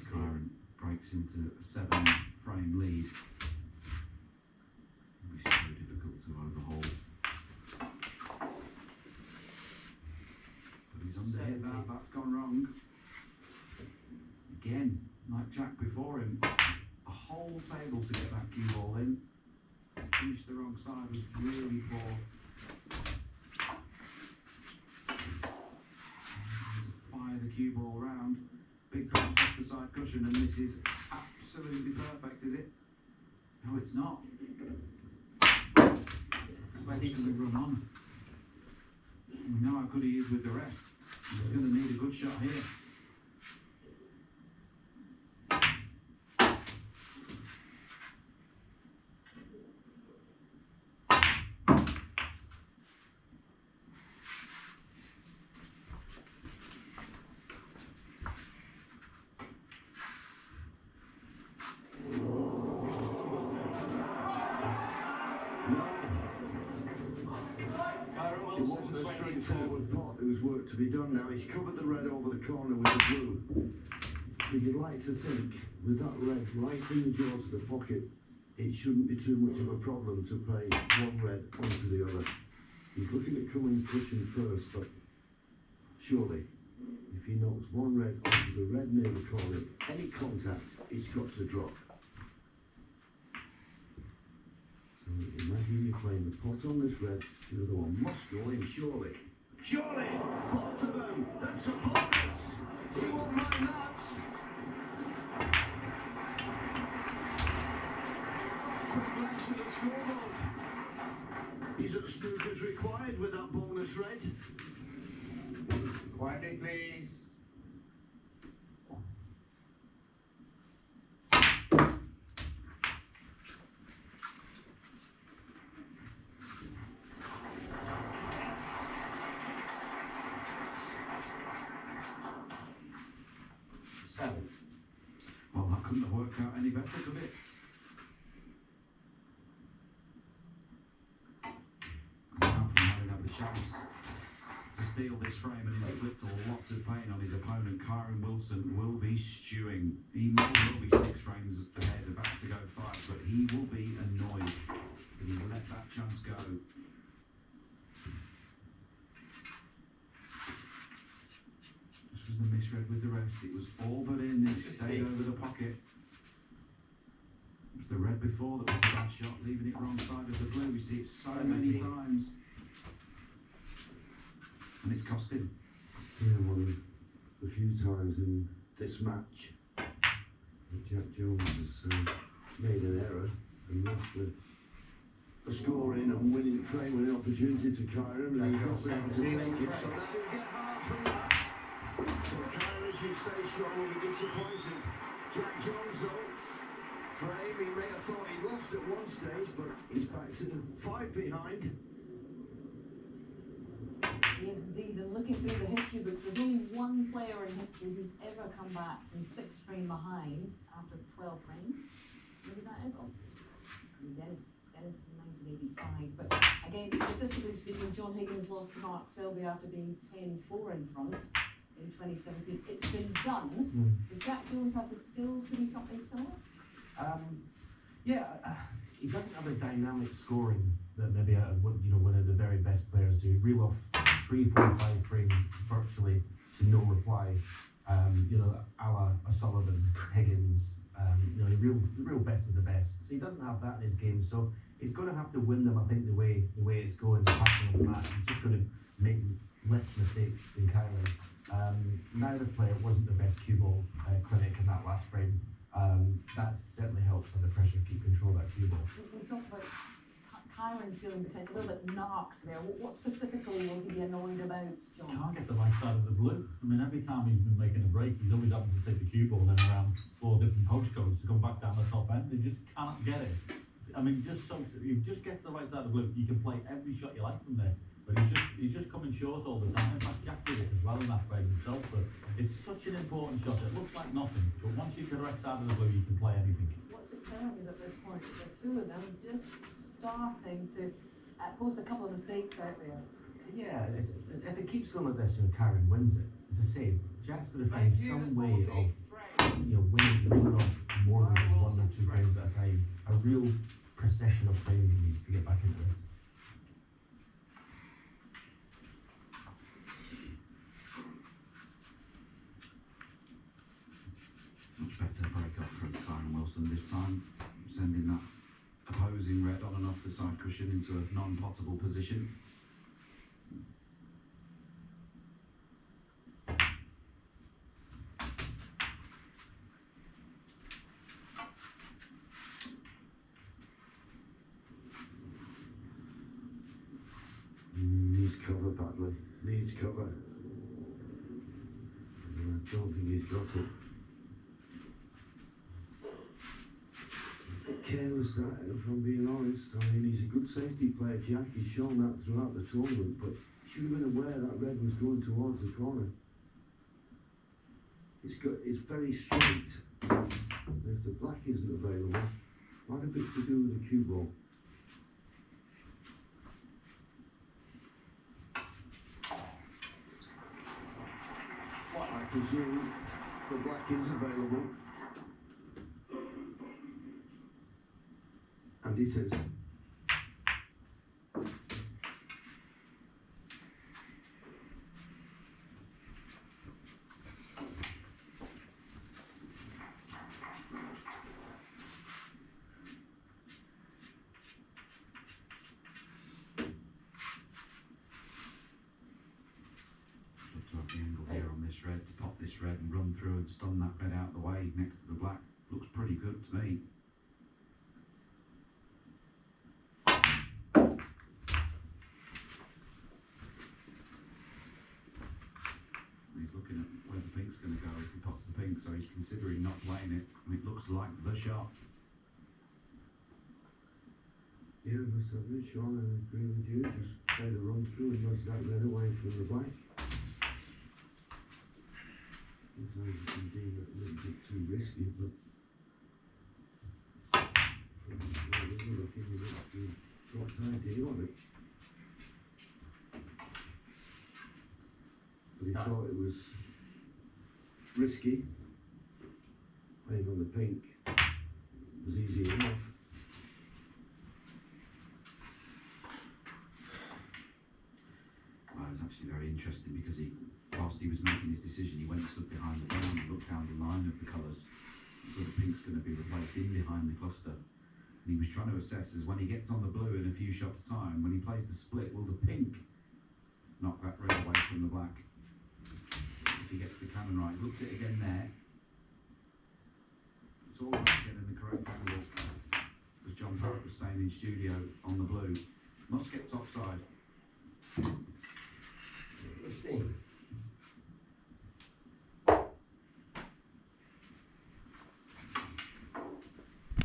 Kyron breaks into a 7-frame lead. It'll be so difficult to overhaul. But he's underhit that, that's gone wrong. Again, like Jack before him, a whole table to get that cue ball in. Finished the wrong side was really poor. To fire the cue ball round. Big drops off the side cushion, and this is absolutely perfect, is it? No, it's not. It's going to run on. We know how good he is with the rest. He's going to need a good shot here. It wasn't a straightforward pot, there was work to be done now. He's covered the red over the corner with the blue. But you'd like to think, with that red right in the jaws of the pocket, it shouldn't be too much of a problem to play one red onto the other. He's looking at coming cushion first, but surely, if he knocks one red onto the red near the corner, any contact, it's got to drop. So imagine you're playing the pot on this red, the other one must go in, surely. Surely! Both of them! That's a bonus! You won't mind that! Quick glance at the scoreboard. He's at snookers required with that bonus red. Quietly, please. Well, that couldn't have worked out any better, could it? And now from having had the chance to steal this frame and inflict lots of pain on his opponent, Kyron Wilson will be stewing. He will be 6 frames ahead, about to go 5, but he will be annoyed that he's let that chance go. Was the misread with the rest. It was all but in. It stayed over the pocket. It was the red before that was the bad shot, leaving it wrong side of the blue. We see it so many times, and it's cost him. Yeah, one of the few times in this match that Jack Jones has made an error and left a scoring and winning frame with an opportunity to Kyron, and he's not been able to take it. So now he'll get hard from that. So Kyron, as you say, Sean, will be disappointed. Jack Jones, though, frame, he may have thought he'd lost at one stage, but he's back to 5 behind. He is indeed, and looking through the history books, there's only one player in history who's ever come back from 6 frame behind after 12 frames. Maybe that is obvious. It's going to be Dennis in 1985. But again, statistically speaking, John Higgins lost to Mark Selby after being 10-4 in front in 2017. It's been done. Does Jack Jones have the skills to do something similar? Yeah, he doesn't have a dynamic scoring that maybe one of the very best players do. Reel off 3, 4, 5 frames virtually to no reply. A la O'Sullivan, Higgins, the real best of the best. So he doesn't have that in his game. So he's going to have to win them. I think the way it's going, the pattern of the match, he's just going to make less mistakes than Kyron. Neither player wasn't the best cue ball clinic in that last frame. That certainly helps under pressure to keep control of that cue ball. We talked about Kyron feeling potentially a little bit narked there. What specifically will he be annoyed about, John? Can't get the right side of the blue. I mean, every time he's been making a break, he's always having to take the cue ball then around 4 different postcodes to come back down the top end. He just can't get it. I mean, he just gets the right side of the blue. You can play every shot you like from there. But he's just coming short all the time. In fact, Jack did it as well in that frame himself. But it's such an important shot. It looks like nothing, but once you get the right side of the blue, you can play anything. What's it telling us at this point? The two of them just starting to post a couple of mistakes out there. Yeah, if it keeps going like this, Kyron wins it. As I say, Jack's going to find some way of reeling off more than just 1 or 2 frames at a time. A real procession of frames he needs to get back into this. Much better break off from Kyron Wilson this time, sending that opposing red on and off the side cushion into a non-potable position. Needs cover badly. Needs cover. And I don't think he's got it. A bit careless that, if I'm being honest. I mean, he's a good safety player, Jack. He's shown that throughout the tournament, but he should have been aware that red was going towards the corner. It's very straight. If the black isn't available, what a bit to do with the cue ball. I presume the black is available. And it is. Love to have the angle here on this red to pop this red and run through and stun that red out of the way next to the black. Looks pretty good to me. He's looking at where the pink's going to go if he pots the pink, so he's considering not playing it, and it looks like the shot. Yeah, I must admit, Sean, I agree with you. Just play the run through and nudge that red away from the black. Sometimes it can be a little bit too risky, but from where we were looking, we got an idea of it. But he thought it was risky. Playing on the pink was easy enough. Well, it was actually very interesting because whilst he was making his decision, he went and stood behind the ground and looked down the line of the colours. So the pink's going to be replaced in behind the cluster. And he was trying to assess as when he gets on the blue in a few shots' time, when he plays the split, will the pink knock that red away from the black? If he gets the cannon right, he looked at it again there. It's all about getting the correct angle. As John Parrott was saying in studio on the blue, must get topside. 15.